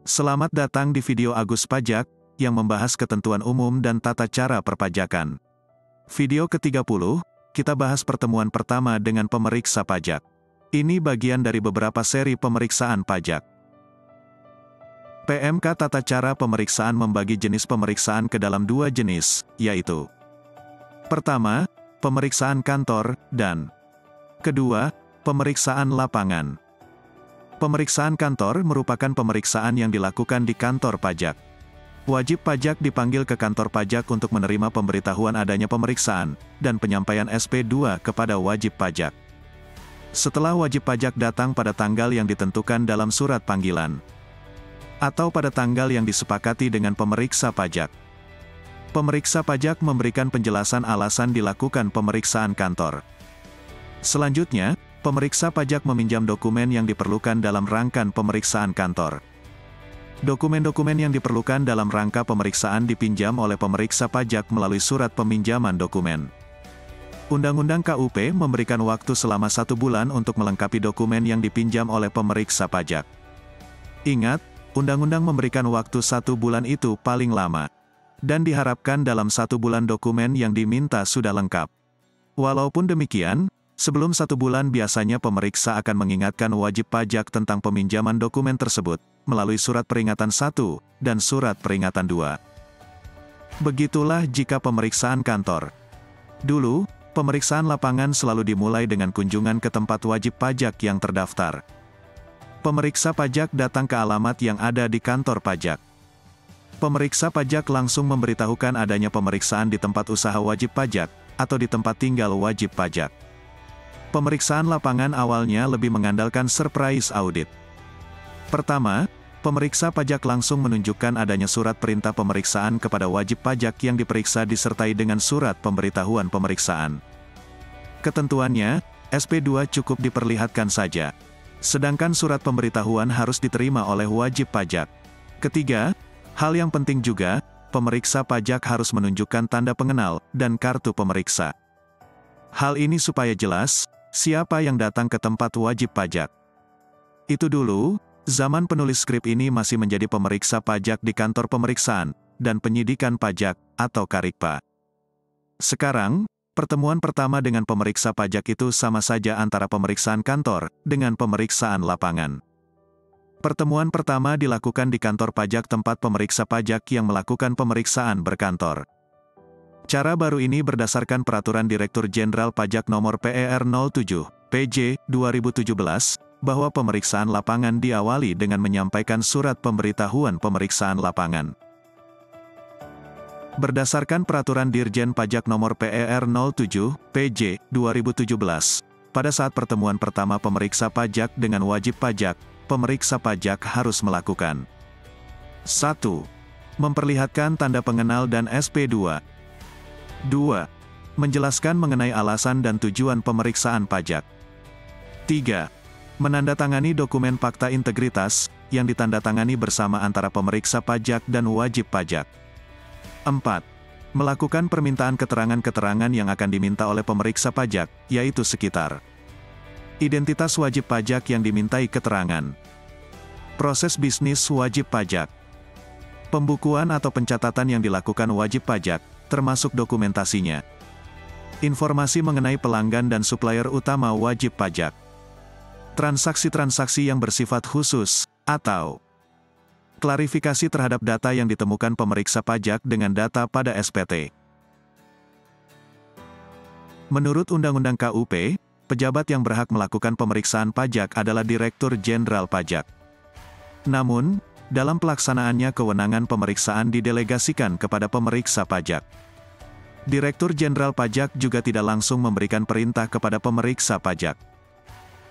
Selamat datang di video Agus Pajak, yang membahas ketentuan umum dan tata cara perpajakan. Video ke-30, kita bahas pertemuan pertama dengan pemeriksa pajak. Ini bagian dari beberapa seri pemeriksaan pajak. PMK Tata Cara Pemeriksaan membagi jenis pemeriksaan ke dalam dua jenis, yaitu: pertama, pemeriksaan kantor, dan kedua, pemeriksaan lapangan. Pemeriksaan kantor merupakan pemeriksaan yang dilakukan di kantor pajak. Wajib pajak dipanggil ke kantor pajak untuk menerima pemberitahuan adanya pemeriksaan, dan penyampaian SP2 kepada wajib pajak. Setelah wajib pajak datang pada tanggal yang ditentukan dalam surat panggilan, atau pada tanggal yang disepakati dengan pemeriksa pajak, pemeriksa pajak memberikan penjelasan alasan dilakukan pemeriksaan kantor. Selanjutnya, pemeriksa pajak meminjam dokumen yang diperlukan dalam rangka pemeriksaan kantor. Dokumen-dokumen yang diperlukan dalam rangka pemeriksaan dipinjam oleh pemeriksa pajak melalui surat peminjaman dokumen. Undang-Undang KUP memberikan waktu selama 1 bulan untuk melengkapi dokumen yang dipinjam oleh pemeriksa pajak. Ingat, Undang-Undang memberikan waktu 1 bulan itu paling lama, dan diharapkan dalam 1 bulan dokumen yang diminta sudah lengkap. Walaupun demikian, sebelum 1 bulan biasanya pemeriksa akan mengingatkan wajib pajak tentang peminjaman dokumen tersebut, melalui surat peringatan 1, dan surat peringatan 2. Begitulah jika pemeriksaan kantor. Dulu, pemeriksaan lapangan selalu dimulai dengan kunjungan ke tempat wajib pajak yang terdaftar. Pemeriksa pajak datang ke alamat yang ada di kantor pajak. Pemeriksa pajak langsung memberitahukan adanya pemeriksaan di tempat usaha wajib pajak, atau di tempat tinggal wajib pajak. Pemeriksaan lapangan awalnya lebih mengandalkan surprise audit. Pertama, pemeriksa pajak langsung menunjukkan adanya surat perintah pemeriksaan kepada wajib pajak yang diperiksa disertai dengan surat pemberitahuan pemeriksaan. Ketentuannya, SP2 cukup diperlihatkan saja. Sedangkan surat pemberitahuan harus diterima oleh wajib pajak. Ketiga, hal yang penting juga, pemeriksa pajak harus menunjukkan tanda pengenal dan kartu pemeriksa. Hal ini supaya jelas siapa yang datang ke tempat wajib pajak. Itu dulu, zaman penulis skrip ini masih menjadi pemeriksa pajak di kantor pemeriksaan dan penyidikan pajak, atau Karikpa. Sekarang, pertemuan pertama dengan pemeriksa pajak itu sama saja antara pemeriksaan kantor dengan pemeriksaan lapangan. Pertemuan pertama dilakukan di kantor pajak tempat pemeriksa pajak yang melakukan pemeriksaan berkantor. Cara baru ini berdasarkan Peraturan Direktur Jenderal Pajak Nomor PER 07, PJ, 2017, bahwa pemeriksaan lapangan diawali dengan menyampaikan surat pemberitahuan pemeriksaan lapangan. Berdasarkan Peraturan Dirjen Pajak Nomor PER 07, PJ, 2017, pada saat pertemuan pertama pemeriksa pajak dengan wajib pajak, pemeriksa pajak harus melakukan 1. Memperlihatkan tanda pengenal dan SP2. 2. Menjelaskan mengenai alasan dan tujuan pemeriksaan pajak. 3. Menandatangani dokumen fakta integritas, yang ditandatangani bersama antara pemeriksa pajak dan wajib pajak. 4. Melakukan permintaan keterangan-keterangan yang akan diminta oleh pemeriksa pajak, yaitu sekitar identitas wajib pajak yang dimintai keterangan, proses bisnis wajib pajak, pembukuan atau pencatatan yang dilakukan wajib pajak, termasuk dokumentasinya, informasi mengenai pelanggan dan supplier utama wajib pajak, transaksi-transaksi yang bersifat khusus, atau klarifikasi terhadap data yang ditemukan pemeriksa pajak dengan data pada SPT. Menurut Undang-Undang KUP, pejabat yang berhak melakukan pemeriksaan pajak adalah Direktur Jenderal Pajak. Namun, dalam pelaksanaannya kewenangan pemeriksaan didelegasikan kepada pemeriksa pajak. Direktur Jenderal Pajak juga tidak langsung memberikan perintah kepada pemeriksa pajak.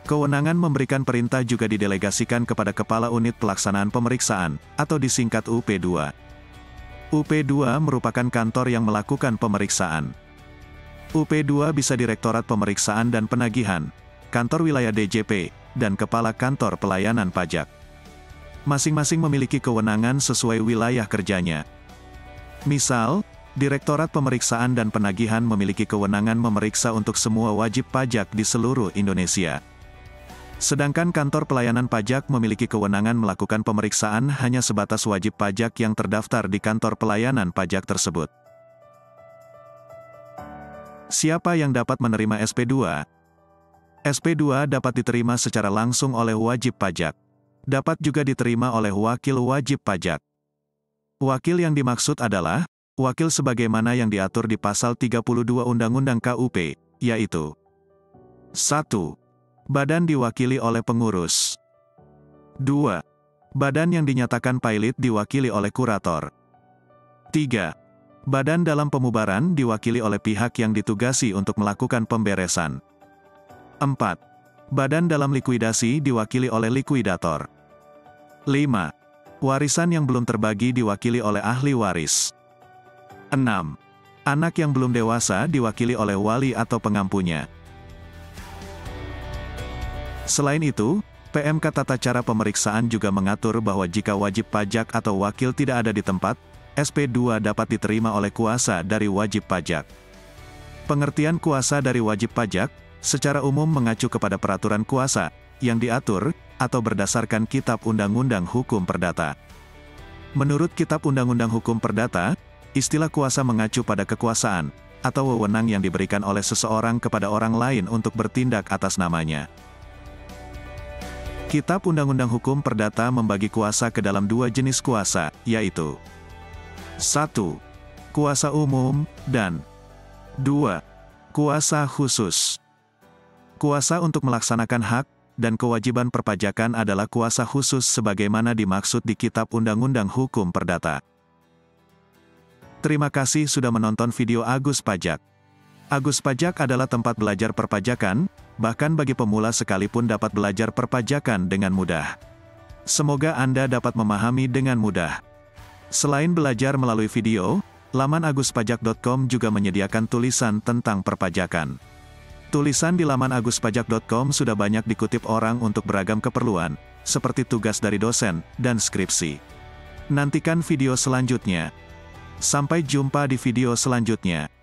Kewenangan memberikan perintah juga didelegasikan kepada Kepala Unit Pelaksanaan Pemeriksaan, atau disingkat UP2. UP2 merupakan kantor yang melakukan pemeriksaan. UP2 bisa Direktorat Pemeriksaan dan Penagihan, Kantor Wilayah DJP, dan Kepala Kantor Pelayanan Pajak. Masing-masing memiliki kewenangan sesuai wilayah kerjanya. Misal, Direktorat Pemeriksaan dan Penagihan memiliki kewenangan memeriksa untuk semua wajib pajak di seluruh Indonesia. Sedangkan kantor pelayanan pajak memiliki kewenangan melakukan pemeriksaan hanya sebatas wajib pajak yang terdaftar di kantor pelayanan pajak tersebut. Siapa yang dapat menerima SP2? SP2 dapat diterima secara langsung oleh wajib pajak. Dapat juga diterima oleh wakil wajib pajak. Wakil yang dimaksud adalah wakil sebagaimana yang diatur di pasal 32 Undang-Undang KUP, yaitu 1. Badan diwakili oleh pengurus. 2. Badan yang dinyatakan pilot diwakili oleh kurator. 3. Badan dalam pemubaran diwakili oleh pihak yang ditugasi untuk melakukan pemberesan. 4. Badan dalam likuidasi diwakili oleh likuidator. 5. Warisan yang belum terbagi diwakili oleh ahli waris. 6. Anak yang belum dewasa diwakili oleh wali atau pengampunya. Selain itu, PMK Tata Cara Pemeriksaan juga mengatur bahwa jika wajib pajak atau wakil tidak ada di tempat, SP2 dapat diterima oleh kuasa dari wajib pajak. Pengertian kuasa dari wajib pajak, secara umum mengacu kepada peraturan kuasa, yang diatur, atau berdasarkan Kitab Undang-Undang Hukum Perdata. Menurut Kitab Undang-Undang Hukum Perdata, istilah kuasa mengacu pada kekuasaan, atau wewenang yang diberikan oleh seseorang kepada orang lain untuk bertindak atas namanya. Kitab Undang-Undang Hukum Perdata membagi kuasa ke dalam dua jenis kuasa, yaitu 1. Kuasa umum, dan 2. Kuasa khusus. Kuasa untuk melaksanakan hak dan kewajiban perpajakan adalah kuasa khusus sebagaimana dimaksud di Kitab Undang-Undang Hukum Perdata. Terima kasih sudah menonton video Agus Pajak. Agus Pajak adalah tempat belajar perpajakan, bahkan bagi pemula sekalipun dapat belajar perpajakan dengan mudah. Semoga Anda dapat memahami dengan mudah. Selain belajar melalui video, laman aguspajak.com juga menyediakan tulisan tentang perpajakan. Tulisan di laman aguspajak.com sudah banyak dikutip orang untuk beragam keperluan, seperti tugas dari dosen dan skripsi. Nantikan video selanjutnya. Sampai jumpa di video selanjutnya.